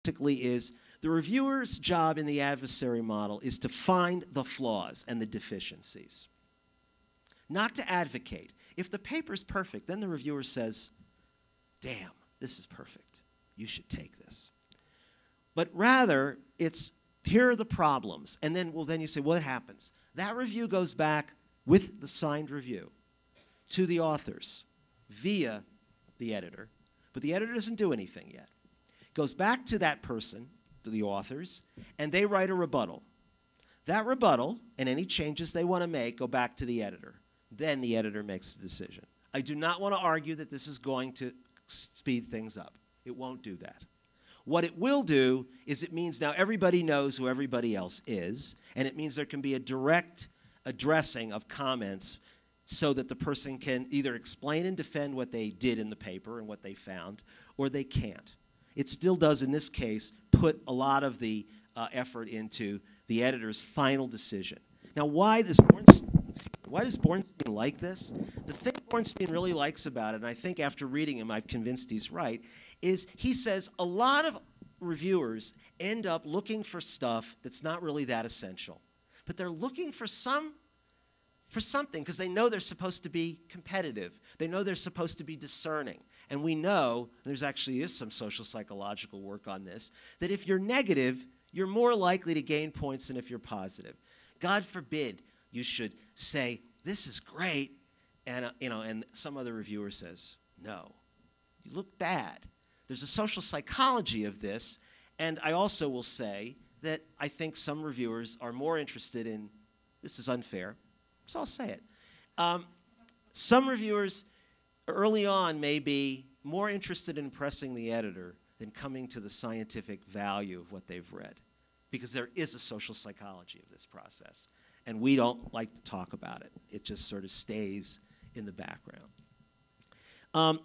basically is the reviewer's job in the adversary model is to find the flaws and the deficiencies, not to advocate. If the paper's perfect, then the reviewer says, damn, this is perfect. You should take this. But rather, it's here are the problems. And then, well, then you say, what happens? That review goes back with the signed review to the authors via the editor. But the editor doesn't do anything yet. It goes back to that person, to the authors, and they write a rebuttal. That rebuttal and any changes they want to make go back to the editor. Then the editor makes the decision. I do not want to argue that this is going to speed things up. It won't do that. What it will do is it means now everybody knows who everybody else is, and it means there can be a direct addressing of comments so that the person can either explain and defend what they did in the paper and what they found, or they can't. It still does, in this case, put a lot of the effort into the editor's final decision. Now, why does Bornstein like this? The thing Bornstein really likes about it, and I think after reading him I'm convinced he's right, is he says a lot of reviewers end up looking for stuff that's not really that essential. But they're looking for something because they know they're supposed to be competitive. They know they're supposed to be discerning. And we know, there's actually is some social psychological work on this, that if you're negative, you're more likely to gain points than if you're positive. God forbid you should say, this is great, and and some other reviewer says, no, you look bad. There's a social psychology of this, and I also will say that I think some reviewers are more interested in, this is unfair, so I'll say it. Some reviewers early on may be more interested in impressing the editor than coming to the scientific value of what they've read, because there is a social psychology of this process, and we don't like to talk about it. It just sort of stays in the background.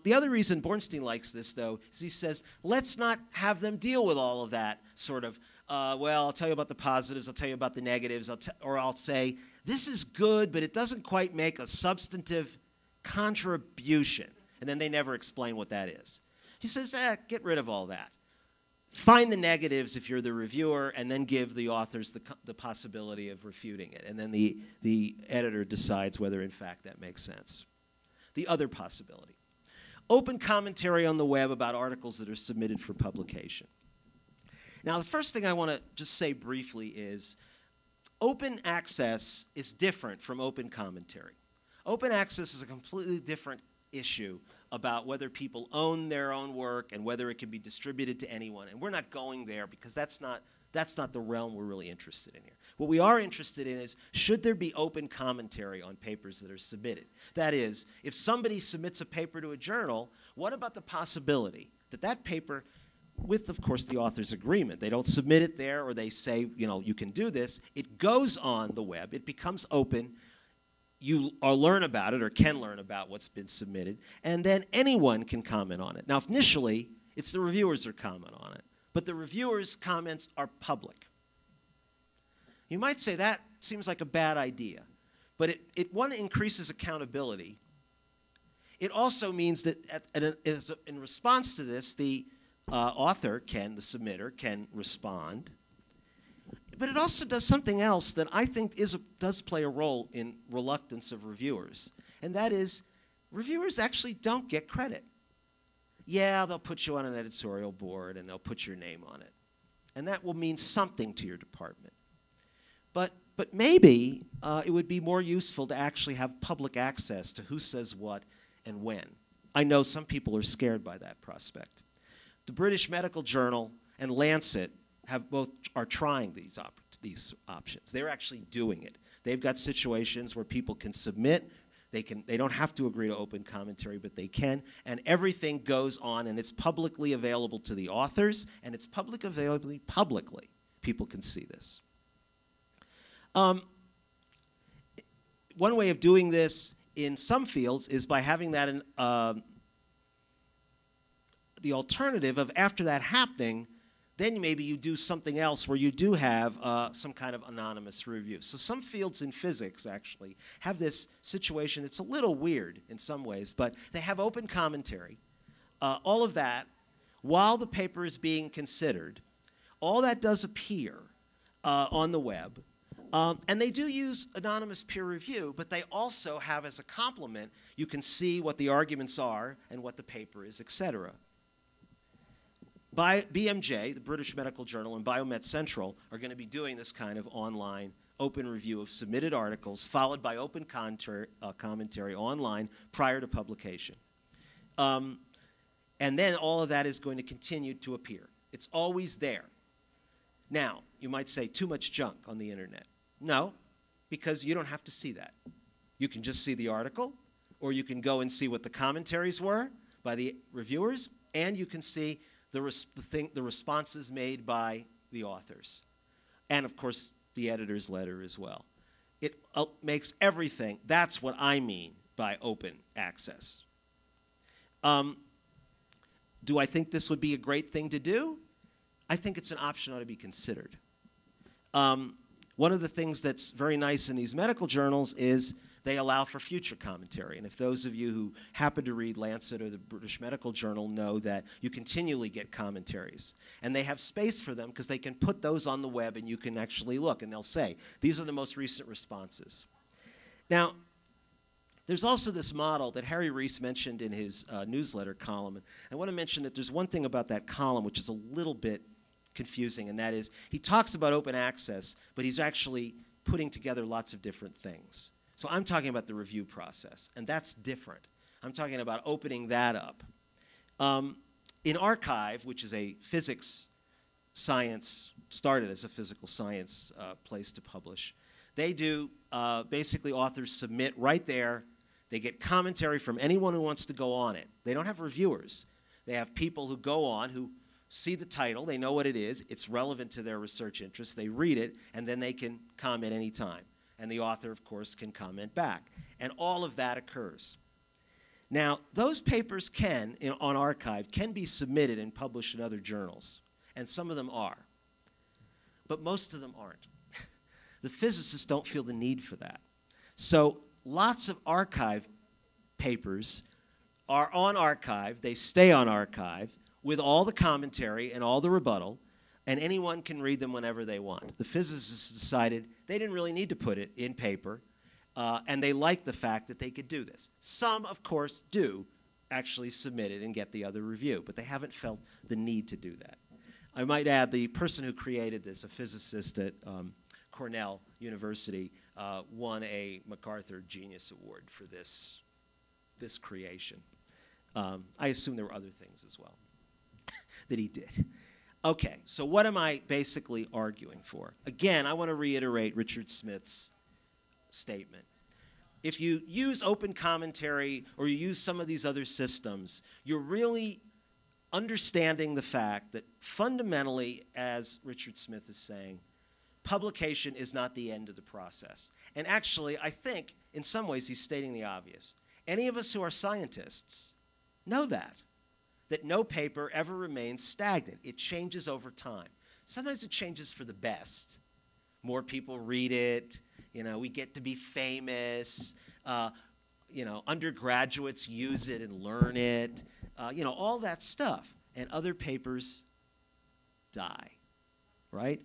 The other reason Bornstein likes this, though, is he says, let's not have them deal with all of that sort of, well, I'll tell you about the positives, I'll tell you about the negatives, or I'll say, this is good, but it doesn't quite make a substantive contribution. And then they never explain what that is. He says, get rid of all that. Find the negatives if you're the reviewer, and then give the authors the possibility of refuting it. And then the editor decides whether, in fact, that makes sense. The other possibility. Open commentary on the web about articles that are submitted for publication. Now, the first thing I want to just say briefly is open access is different from open commentary. Open access is a completely different issue about whether people own their own work and whether it can be distributed to anyone. And we're not going there because that's not the realm we're really interested in here. What we are interested in is, should there be open commentary on papers that are submitted? That is, if somebody submits a paper to a journal, what about the possibility that that paper, with, of course, the author's agreement, they don't submit it there or they say, you can do this, it goes on the web, it becomes open, you learn about it or can learn about what's been submitted, and then anyone can comment on it. Now, initially, it's the reviewers that comment on it, but the reviewers' comments are public. You might say that seems like a bad idea, but one, increases accountability. It also means that in response to this, the author the submitter can respond. But it also does something else that I think does play a role in reluctance of reviewers, and that is reviewers actually don't get credit. Yeah, they'll put you on an editorial board and they'll put your name on it, and that will mean something to your department. But maybe it would be more useful to actually have public access to who says what and when. I know some people are scared by that prospect. The British Medical Journal and Lancet are trying these options. They're actually doing it. They've got situations where people can submit. They don't have to agree to open commentary, but they can. And everything goes on, and it's publicly available to the authors, and it's publicly. People can see this. One way of doing this in some fields is by having that the alternative of, after that happening, then maybe you do something else where you do have some kind of anonymous review. So some fields in physics actually have this situation. It's a little weird in some ways, but they have open commentary, all of that, while the paper is being considered. All that does appear on the web. And they do use anonymous peer review, but they also have as a complement, you can see what the arguments are and what the paper is, et cetera. BMJ, the British Medical Journal, and Biomed Central are going to be doing this kind of online open review of submitted articles, followed by open commentary online prior to publication. And then all of that is going to continue to appear. It's always there. Now, you might say, too much junk on the internet. No, because you don't have to see that. You can just see the article, or you can go and see what the commentaries were by the reviewers, and you can see the responses made by the authors. And, of course, the editor's letter as well. It makes everything. That's what I mean by open access. Do I think this would be a great thing to do? I think it's an option that ought to be considered. One of the things that's very nice in these medical journals is they allow for future commentary. And if those of you who happen to read Lancet or the British Medical Journal know that you continually get commentaries. And they have space for them because they can put those on the web and you can actually look. And they'll say, these are the most recent responses. Now, there's also this model that Harry Reese mentioned in his newsletter column. And I want to mention that there's one thing about that column which is a little bit confusing, and that is he talks about open access, but he's actually putting together lots of different things. So I'm talking about the review process, and that's different. I'm talking about opening that up. In Archive, which is a physics science, started as a physical science place to publish, they do basically authors submit right there. They get commentary from anyone who wants to go on it. They don't have reviewers. They have people who go on who see the title, they know what it is, it's relevant to their research interests, they read it, and then they can comment anytime. And the author, of course, can comment back. And all of that occurs. Now, those papers on Archive, can be submitted and published in other journals. And some of them are. But most of them aren't. The physicists don't feel the need for that. So lots of Archive papers are on Archive, they stay on Archive, with all the commentary and all the rebuttal, and anyone can read them whenever they want. The physicists decided they didn't really need to put it in paper, and they liked the fact that they could do this. Some, of course, do actually submit it and get the other review, but they haven't felt the need to do that. I might add the person who created this, a physicist at Cornell University, won a MacArthur Genius Award for this creation. I assume there were other things as well that he did. Okay, so what am I basically arguing for? Again, I want to reiterate Richard Smith's statement. If you use open commentary or you use some of these other systems, you're really understanding the fact that fundamentally, as Richard Smith is saying, publication is not the end of the process. And actually, I think, in some ways, he's stating the obvious. Any of us who are scientists know that no paper ever remains stagnant. It changes over time. Sometimes it changes for the best. More people read it. We get to be famous. Undergraduates use it and learn it. All that stuff. And other papers die, right?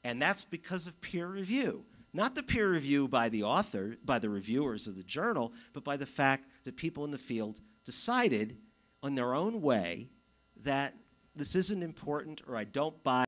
And that's because of peer review. Not the peer review by the author, by the reviewers of the journal, but by the fact that people in the field decided on their own way that this isn't important, or I don't buy